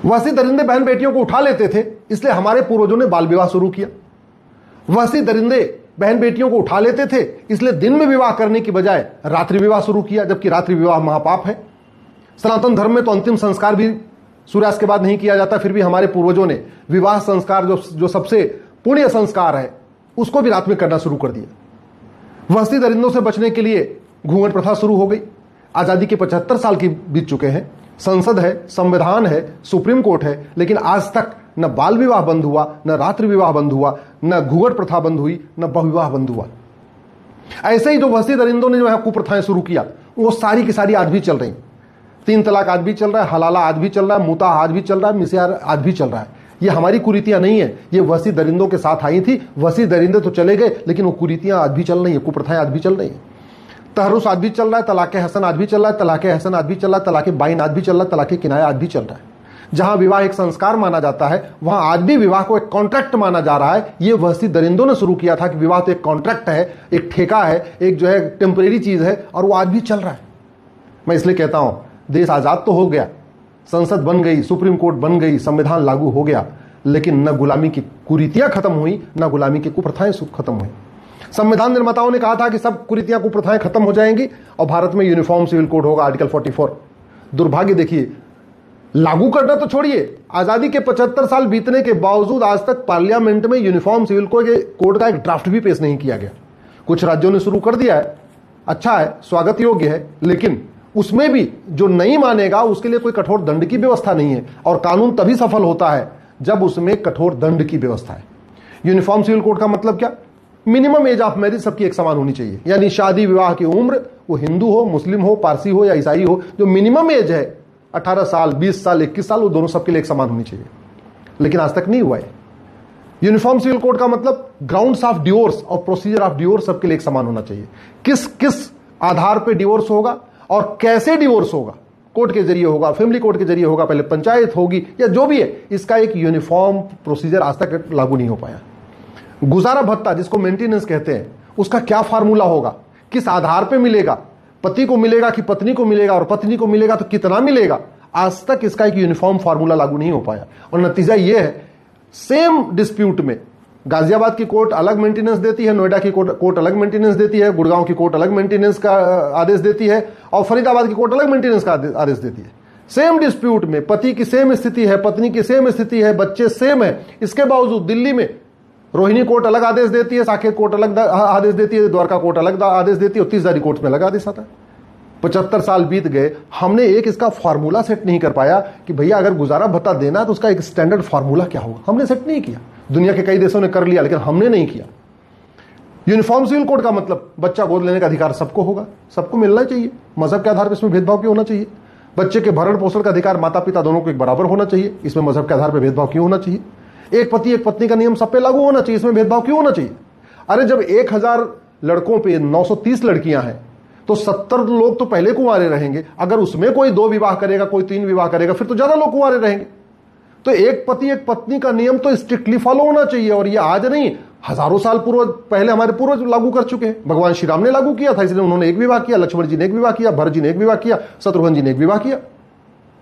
वसी दरिंदे बहन बेटियों को उठा लेते थे, इसलिए हमारे पूर्वजों ने बाल विवाह शुरू किया। वसी दरिंदे बहन बेटियों को उठा लेते थे, इसलिए दिन में विवाह करने की बजाय रात्रि विवाह शुरू किया, जबकि रात्रि विवाह महापाप है। सनातन धर्म में तो अंतिम संस्कार भी सूर्यास्त के बाद नहीं किया जाता, फिर भी हमारे पूर्वजों ने विवाह संस्कार जो सबसे पुण्य संस्कार है उसको भी रात में करना शुरू कर दिया। वसी दरिंदों से बचने के लिए घूंघट प्रथा शुरू हो गई। आजादी के 75 साल की बीत चुके हैं, संसद है, संविधान है, सुप्रीम कोर्ट है, लेकिन आज तक न बाल विवाह बंद हुआ, न रात्रि विवाह बंद हुआ, न घूंघट प्रथा बंद हुई, न बहुविवाह बंद हुआ। ऐसे ही जो वसी दरिंदों ने जो है कुप्रथाएं शुरू किया वो सारी की सारी आज भी चल रही। 3 तलाक आज भी चल रहा है, हलाला आज भी चल रहा है, मुता आज भी चल रहा है, मिस्यार आज भी चल रहा है। ये हमारी कुरीतियां नहीं है, ये वसी दरिंदों के साथ आई थी। वसी दरिंदे तो चले गए, लेकिन वो कुरीतियां आज भी चल रही है, कुप्रथाएं आज भी चल रही है। तहरुस आज भी चल रहा है, तलाक़े हसन आज भी चल रहा है, तलाक़े हसन आज भी चल रहा है, तलाक़े बाइन आज भी चल रहा है, तलाक़े किनाया आज भी चल रहा है। जहां विवाह एक संस्कार माना जाता है, वहां आज भी विवाह को एक कॉन्ट्रैक्ट माना जा रहा है। ये वसी दरिंदों ने शुरू किया था कि विवाह तो एक कॉन्ट्रैक्ट है, एक ठेका है, एक जो है टेम्परेरी चीज है, और वो आज भी चल रहा है। मैं इसलिए कहता हूं, देश आजाद तो हो गया, संसद बन गई, सुप्रीम कोर्ट बन गई, संविधान लागू हो गया, लेकिन न गुलामी की कुरीतियां खत्म हुई, न गुलामी की कुप्रथाएं खत्म हुई। संविधान निर्माताओं ने कहा था कि सब कुरीतियां कुप्रथाएं खत्म हो जाएंगी और भारत में यूनिफॉर्म सिविल कोड होगा, आर्टिकल 44। दुर्भाग्य देखिए, लागू करना तो छोड़िए, आजादी के 75 साल बीतने के बावजूद आज तक पार्लियामेंट में यूनिफॉर्म सिविल कोड का एक ड्राफ्ट भी पेश नहीं किया गया। कुछ राज्यों ने शुरू कर दिया है, अच्छा है, स्वागत योग्य है, लेकिन उसमें भी जो नहीं मानेगा उसके लिए कोई कठोर दंड की व्यवस्था नहीं है। और कानून तभी सफल होता है जब उसमें कठोर दंड की व्यवस्था है। यूनिफॉर्म सिविल कोड का मतलब क्या? मिनिमम एज ऑफ मैरिज सबकी एक समान होनी चाहिए, यानी शादी विवाह की उम्र, वो हिंदू हो, मुस्लिम हो, पारसी हो या ईसाई हो, जो मिनिमम एज है 18 साल, 20 साल, 21 साल, वो दोनों सबके लिए एक समान होनी चाहिए। लेकिन आज तक नहीं हुआ है। यूनिफॉर्म सिविल कोड का मतलब ग्राउंड्स ऑफ डिवोर्स और प्रोसीजर ऑफ डिवोर्स सबके लिए एक समान होना चाहिए। किस किस आधार पर डिवोर्स होगा और कैसे डिवोर्स होगा, कोर्ट के जरिए होगा, फैमिली कोर्ट के जरिए होगा, पहले पंचायत होगी, या जो भी है, इसका एक यूनिफॉर्म प्रोसीजर आज तक लागू नहीं हो पाया। गुजारा भत्ता जिसको मेंटेनेंस कहते हैं, उसका क्या फार्मूला होगा, किस आधार पे मिलेगा, पति को मिलेगा कि पत्नी को मिलेगा, और पत्नी को मिलेगा तो कितना मिलेगा, आज तक इसका एक यूनिफॉर्म फार्मूला लागू नहीं हो पाया। और नतीजा यह है, सेम डिस्प्यूट में गाजियाबाद की कोर्ट अलग मेंटेनेंस देती है, नोएडा की कोर्ट अलग मेंटेनेंस देती है, गुड़गांव की कोर्ट अलग मेंटेनेंस का आदेश देती है, और फरीदाबाद की कोर्ट अलग मेंटेनेंस का आदेश देती है। सेम डिस्प्यूट में पति की सेम स्थिति है, पत्नी की सेम स्थिति है, बच्चे सेम है, इसके बावजूद दिल्ली में रोहिणी कोर्ट अलग आदेश देती है, साकेत कोर्ट अलग आदेश देती है, द्वारका कोर्ट अलग आदेश देती है, और 30 कोर्ट में अलग आदेश आता है। 75 साल बीत गए, हमने एक इसका फार्मूला सेट नहीं कर पाया कि भैया अगर गुजारा भत्ता देना तो उसका एक स्टैंडर्ड फार्मूला क्या होगा, हमने सेट नहीं किया। दुनिया के कई देशों ने कर लिया, लेकिन हमने नहीं किया। यूनिफॉर्म सिविल कोड का मतलब बच्चा गोद लेने का अधिकार सबको होगा, सबको मिलना चाहिए, मजहब के आधार पर इसमें भेदभाव क्यों होना चाहिए। बच्चे के भरण पोषण का अधिकार माता पिता दोनों को एक बराबर होना चाहिए, इसमें मजहब के आधार पर भेदभाव क्यों होना चाहिए। एक पति एक पत्नी का नियम सब पे लागू होना चाहिए, इसमें भेदभाव क्यों होना चाहिए। अरे जब 1000 लड़कों पे 930 लड़कियां हैं तो 70 लोग तो पहले कुंवारे रहेंगे। अगर उसमें कोई 2 विवाह करेगा, कोई 3 विवाह करेगा, फिर तो ज्यादा लोग कुंवारे रहेंगे। तो एक पति एक पत्नी का नियम तो स्ट्रिक्टली फॉलो होना चाहिए, और ये आज नहीं, हजारों साल पूर्व पहले हमारे पूर्वज लागू कर चुके हैं। भगवान श्री राम ने लागू किया था, इसलिए उन्होंने एक विवाह किया, लक्ष्मण जी ने एक विवाह किया, भरत जी ने एक विवाह किया, शत्रुघ्न जी ने एक विवाह किया।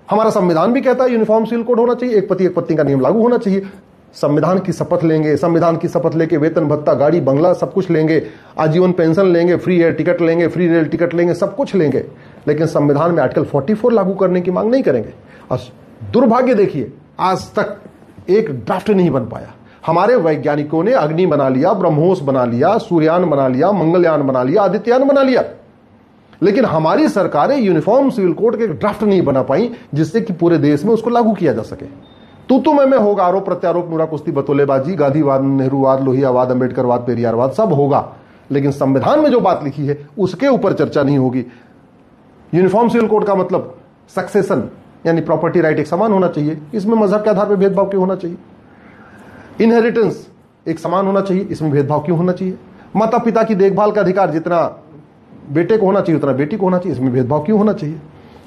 हमारा संविधान भी कहता है यूनिफॉर्म सिविल कोड होना चाहिए, एक पति एक पत्नी का नियम लागू होना चाहिए। संविधान की शपथ लेंगे, संविधान की शपथ लेके वेतन भत्ता, गाड़ी बंगला सब कुछ लेंगे, आजीवन पेंशन लेंगे, फ्री एयर टिकट लेंगे, फ्री रेल टिकट लेंगे, सब कुछ लेंगे, लेकिन संविधान में आर्टिकल 44 लागू करने की मांग नहीं करेंगे। और दुर्भाग्य देखिए, आज तक एक ड्राफ्ट नहीं बन पाया। हमारे वैज्ञानिकों ने अग्नि बना लिया, ब्रह्मोस बना लिया, सूर्यान बना लिया, मंगलयान बना लिया, आदित्ययान बना लिया, लेकिन हमारी सरकारें यूनिफॉर्म सिविल कोड के ड्राफ्ट नहीं बना पाई जिससे कि पूरे देश में उसको लागू किया जा सके। तू में होगा आरोप प्रत्यारोप, नूरा कुश्ती, बतौलेबाजी, गांधीवाद, नेहरूवाद, लोहियावाद, अम्बेडकरवाद, पेरियारवाद सब होगा, लेकिन संविधान में जो बात लिखी है उसके ऊपर चर्चा नहीं होगी। यूनिफॉर्म सिविल कोड का मतलब सक्सेशन यानी प्रॉपर्टी राइट एक समान होना चाहिए, इसमें मजहब के आधार पर भेदभाव क्यों होना चाहिए। इनहेरिटेंस एक समान होना चाहिए, इसमें भेदभाव क्यों होना चाहिए। माता पिता की देखभाल का अधिकार जितना बेटे को होना चाहिए उतना बेटी को होना चाहिए, इसमें भेदभाव क्यों होना चाहिए।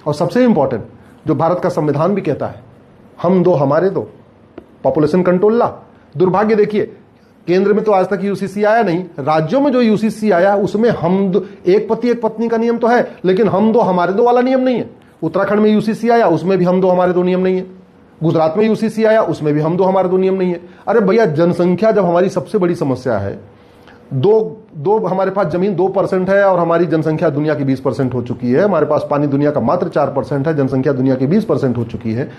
और सबसे इंपॉर्टेंट जो भारत का संविधान भी कहता है, हम दो हमारे दो, पॉपुलेशन कंट्रोल ला। दुर्भाग्य देखिए, केंद्र में तो आज तक यूसीसी आया नहीं, राज्यों में जो यूसीसी आया उसमें एक पति एक पत्नी का नियम तो है, लेकिन हम दो हमारे दो वाला नियम नहीं है। उत्तराखंड में यूसीसी आया, उसमें भी हम दो हमारे दो नियम नहीं है। गुजरात में यूसीसी आया, उसमें भी हम दो हमारे दो नियम नहीं है। अरे भैया, जनसंख्या जब हमारी सबसे बड़ी समस्या है, दो हमारे पास जमीन 2% है और हमारी जनसंख्या दुनिया की 20% हो चुकी है, हमारे पास पानी दुनिया का मात्र 4% है, जनसंख्या दुनिया की 20% हो चुकी है,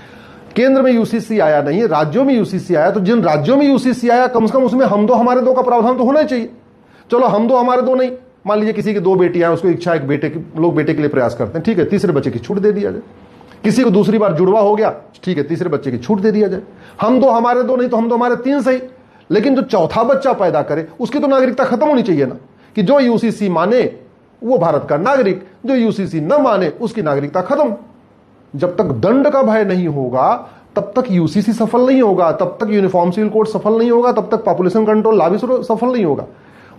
केंद्र में यूसीसी आया नहीं है, राज्यों में यूसीसी आया, तो जिन राज्यों में यूसीसी आया कम से कम उसमें हम दो हमारे दो का प्रावधान तो होना चाहिए। चलो हम दो हमारे दो नहीं, मान लीजिए किसी की 2 बेटियां, उसको इच्छा है बेटे की, लोग बेटे के लिए प्रयास करते हैं, ठीक है, तीसरे बच्चे की छूट दे दिया जाए। किसी को दूसरी बार जुड़वा हो गया, ठीक है, तीसरे बच्चे की छूट दे दिया जाए। हम दो हमारे दो नहीं तो हम दो हमारे 3 सही, लेकिन जो चौथा बच्चा पैदा करे उसकी तो नागरिकता खत्म होनी चाहिए ना, कि जो यूसीसी माने वो भारत का नागरिक, जो यूसीसी न माने उसकी नागरिकता खत्म। जब तक दंड का भय नहीं होगा तब तक यूसीसी सफल नहीं होगा, तब तक यूनिफॉर्म सिविल कोड सफल नहीं होगा, तब तक पॉपुलेशन कंट्रोल लॉ भी सफल नहीं होगा।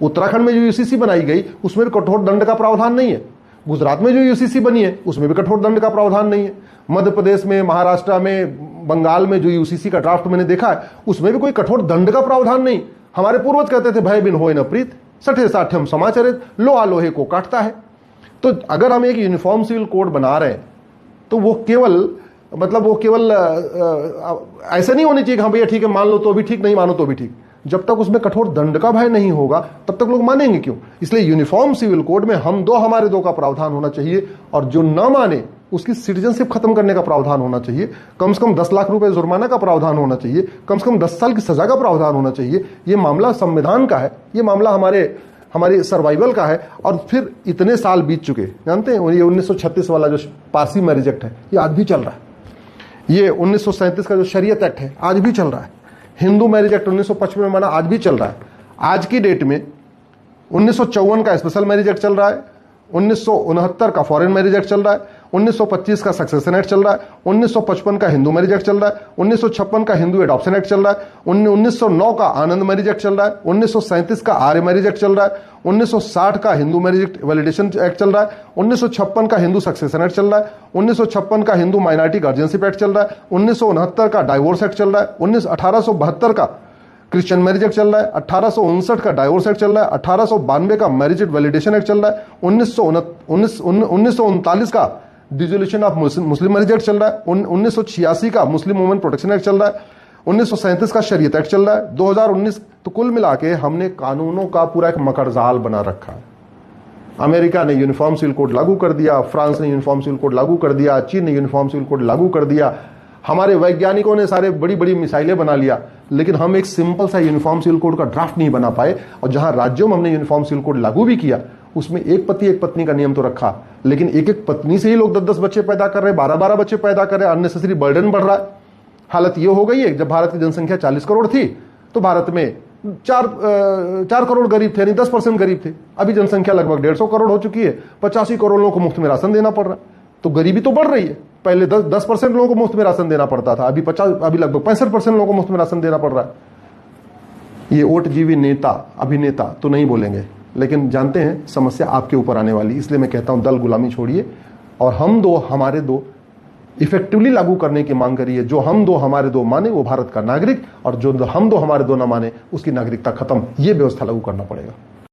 उत्तराखंड में जो यूसीसी बनाई गई उसमें कठोर दंड का प्रावधान नहीं है, गुजरात में जो यूसीसी बनी है उसमें भी कठोर दंड का प्रावधान नहीं है, मध्य प्रदेश में, महाराष्ट्र में, बंगाल में जो यूसीसी का ड्राफ्ट मैंने देखा है उसमें भी कोई कठोर दंड का प्रावधान नहीं। हमारे पूर्वज कहते थे भय बिन होय न प्रीत, सठे साठ्यम समाचरित, लोहा लोहे को काटता है। तो अगर हम एक यूनिफॉर्म सिविल कोड बना रहे हैं तो वो केवल ऐसा नहीं होनी चाहिए कि हाँ भैया ठीक है मान लो तो भी ठीक, नहीं मानो तो भी ठीक। जब तक उसमें कठोर दंड का भय नहीं होगा तब तक लोग मानेंगे क्यों? इसलिए यूनिफॉर्म सिविल कोड में हम दो हमारे दो का प्रावधान होना चाहिए, और जो न माने उसकी सिटीजनशिप खत्म करने का प्रावधान होना चाहिए, कम से कम 10 लाख रुपए जुर्माना का प्रावधान होना चाहिए, कम से कम 10 साल की सजा का प्रावधान होना चाहिए। ये मामला संविधान का है, ये मामला हमारे सर्वाइवल का है। और फिर इतने साल बीत चुके, जानते हैं ये 1936 वाला जो पारसी मैरिज एक्ट है ये आज भी चल रहा है, ये 1937 का जो शरीयत एक्ट है आज भी चल रहा है, हिंदू मैरिज एक्ट 1955 में बना आज भी चल रहा है। आज की डेट में 1954 का स्पेशल मैरिज एक्ट चल रहा है, 1969 का फॉरेन मैरिज एक्ट चल रहा है, 1925 का सक्सेशन एक्ट चल रहा है, 1955 का हिंदू मैरिज एक्ट चल रहा है, 1956 का हिंदू एडॉप्शन एक्ट चल रहा है, 1909 का आनंद मैरिज एक्ट चल रहा है, 1937 का आर्य मैरिज एक्ट चल रहा है, 1960 का हिंदू मैरिज वैलिडेशन एक्ट चल रहा है, 1956 का हिंदू सक्सेशन एक्ट चल रहा है, 1956 का हिंदू माइनॉरिटी गार्जियनशिप एक्ट चल रहा है, 1969 का डाइवोर्स एक्ट चल रहा है, 1872 का क्रिश्चियन मैरिज एक्ट चल रहा है, 1859 का डाइवोर्स एक्ट चल रहा है, 1892 का मैरिज वैलिडेशन एक्ट चल रहा है, 1939 का dissolution of Muslim marriage act चल रहा है, 1986 का मुस्लिम वुमेन प्रोटेक्शन एक्ट चल रहा है, 1937 का शरीयत एक्ट चल रहा है, 2019। तो कुल मिला के हमने कानूनों का पूरा एक मकड़जाल बना रखा है। अमेरिका ने यूनिफॉर्म सिविल कोड लागू कर दिया, फ्रांस ने यूनिफॉर्म सिविल कोड लागू कर दिया, चीन ने यूनिफॉर्म सिविल कोड लागू कर दिया, हमारे वैज्ञानिकों ने सारे बड़ी बड़ी मिसाइलें बना लिया, लेकिन हम एक सिंपल सा यूनिफॉर्म सिविल कोड का ड्राफ्ट नहीं बना पाए। और जहां राज्यों में हमने यूनिफॉर्म सिविल कोड लागू भी किया उसमें एक पति एक पत्नी का नियम तो रखा, लेकिन एक एक पत्नी से ही लोग 10-10 बच्चे पैदा कर रहे हैं, 12-12 बच्चे पैदा कर रहे हैं, अननेसेसरी बर्डन बढ़ रहा है। हालत ये हो गई है, जब भारत की जनसंख्या 40 करोड़ थी तो भारत में 4 करोड़ गरीब थे, यानी 10% गरीब थे। अभी जनसंख्या लगभग 150 करोड़ हो चुकी है, 85 करोड़ लोगों को मुफ्त में राशन देना पड़ रहा है, तो गरीबी तो बढ़ रही है। पहले 10% लोगों को मुफ्त में राशन देना पड़ता था, अभी लगभग 65% लोगों को मुफ्त में राशन देना पड़ रहा है। ये ओटजीवी नेता अभिनेता तो नहीं बोलेंगे, लेकिन जानते हैं समस्या आपके ऊपर आने वाली। इसलिए मैं कहता हूं दल गुलामी छोड़िए और हम दो हमारे दो इफेक्टिवली लागू करने की मांग करिए। जो हम दो हमारे दो माने वो भारत का नागरिक, और जो हम दो हमारे दो ना माने उसकी नागरिकता खत्म। ये व्यवस्था लागू करना पड़ेगा।